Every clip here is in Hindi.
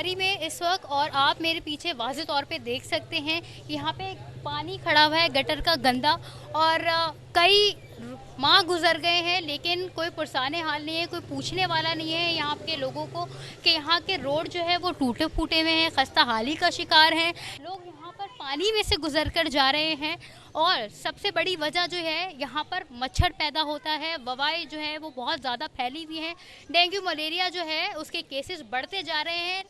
अटारी में इस वक्त, और आप मेरे पीछे वाज़े तौर पे देख सकते हैं, यहाँ पे पानी खड़ा हुआ है गटर का गंदा, और कई माह गुजर गए हैं लेकिन कोई पुरसाने हाल नहीं है, कोई पूछने वाला नहीं है यहाँ के लोगों को कि यहाँ के रोड जो है वो टूटे फूटे हुए हैं, खस्ता हाली का शिकार हैं लोग। यहाँ पर पानी में से गुजर कर जा रहे हैं, और सबसे बड़ी वजह जो है यहाँ पर मच्छर पैदा होता है, वबाएं जो है वो बहुत ज़्यादा फैली हुई हैं, डेंगू मलेरिया जो है उसके केसेस बढ़ते जा रहे हैं।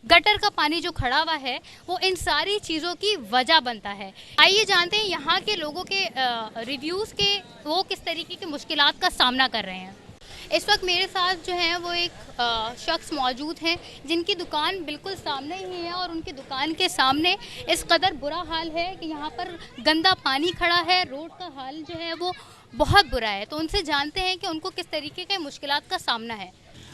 गटर का पानी जो खड़ा हुआ है वो इन सारी चीज़ों की वजह बनता है। आइए जानते हैं यहाँ के लोगों के रिव्यूज़ के, वो किस तरीके की मुश्किलात का सामना कर रहे हैं। इस वक्त मेरे साथ जो है वो एक शख्स मौजूद हैं जिनकी दुकान बिल्कुल सामने ही है, और उनकी दुकान के सामने इस कदर बुरा हाल है कि यहाँ पर गंदा पानी खड़ा है, रोड का हाल जो है वो बहुत बुरा है। तो उनसे जानते हैं कि उनको किस तरीके के मुश्किलात का सामना है।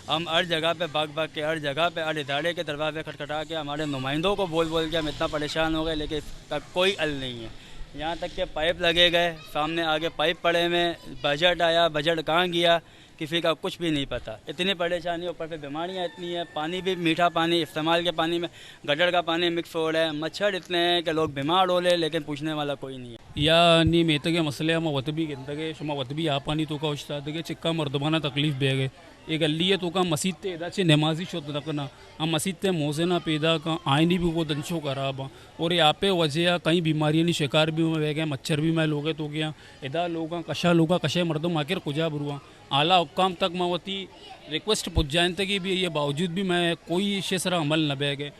हम हर जगह पे भाग के, हर जगह पे, हर इदारे के दरवाजे खटखटा के, हमारे नुमाइंदों को बोल के हम इतना परेशान हो गए, लेकिन इसका कोई हल नहीं है। यहाँ तक के पाइप लगे गए, सामने आगे पाइप पड़े हुए, बजट आया, बजट कहाँ गया किसी का कुछ भी नहीं पता। इतनी परेशानी, ऊपर से बीमारियाँ इतनी है, पानी भी मीठा पानी, इस्तेमाल के पानी में गटर का पानी मिक्स हो रहा है, मच्छर इतने हैं कि लोग बीमार हो रहे, लेकिन पूछने वाला कोई नहीं है। या नी मेतगे मसले हम वतबी गिंदगे शुमा वतबी आ पानी तो का उस्तादगे चिक्का मर्दबाना तकलीफ बेगे एक अल्ली है तो का मस्जिद ते इदा चे नमाजी शो तकना हम मस्जिद ते मोजेना पैदा का आईनी भी वो दंशो खराब और यहाँ पे वजह कई बीमारियाँ शिकार भी में गए, मच्छर भी मैं लोगे तो गया इदा लोग कशा लोग कशे मर्दम आखिर कुजा बुरुआ आला हुक्काम तक मवती रिक्वेस्ट पुज जाते कि भी ये बावजूद भी मैं कोई शेसरा अमल न बेगे।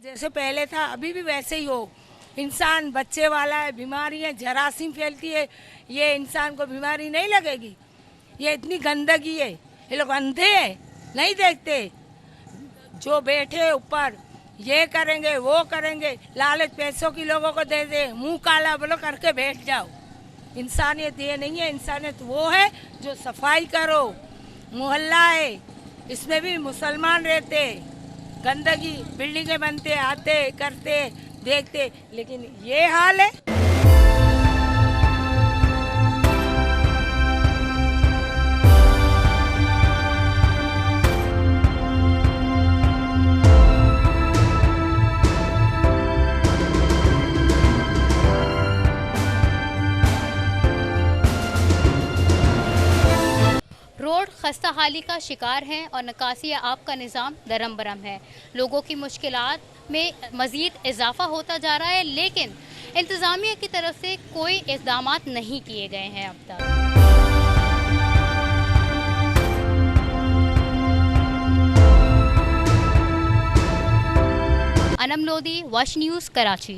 जैसे पहले था अभी भी वैसे ही हो। इंसान बच्चे वाला है, बीमारियाँ जरासीम फैलती है, ये इंसान को बीमारी नहीं लगेगी। ये इतनी गंदगी है, ये लोग अंधे हैं, नहीं देखते। जो बैठे ऊपर ये करेंगे वो करेंगे, लालच पैसों की लोगों को दे दे, मुंह काला बोलो करके बैठ जाओ। इंसानियत ये नहीं है, इंसानियत वो है जो सफाई करो। मोहल्ला है, इसमें भी मुसलमान रहते, गंदगी बिल्डिंगें बनते, आते करते देखते, लेकिन ये हाल है। रोड खस्ता हाली का शिकार हैं और निकासी आब का निज़ाम दरम बरम है। लोगों की मुश्किलात में मज़ीद इजाफा होता जा रहा है, लेकिन इंतज़ामिया की तरफ से कोई इक़दामात नहीं किए गए हैं अब तक। अनम लोधी, वश न्यूज़, कराची।